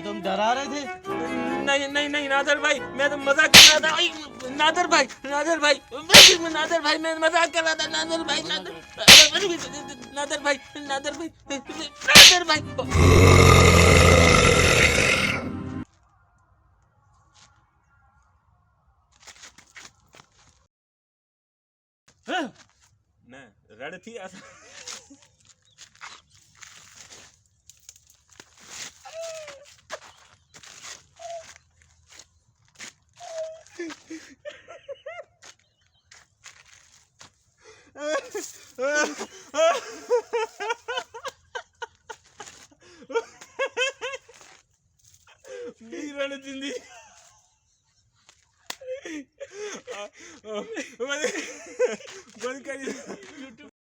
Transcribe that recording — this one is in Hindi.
तुम डरा रहे थे? नहीं नहीं नहीं नादर भाई, मैं तो मजाक कर रहा था। नादर भाई, नादर भाई, नादर भाई, मैं मजाक कर रहा था। नादर भाई, नादर नादर भाई, नादर भाई, नादर भाई। ना रड़ थी ऐसा। रण जिंदी बंद कर।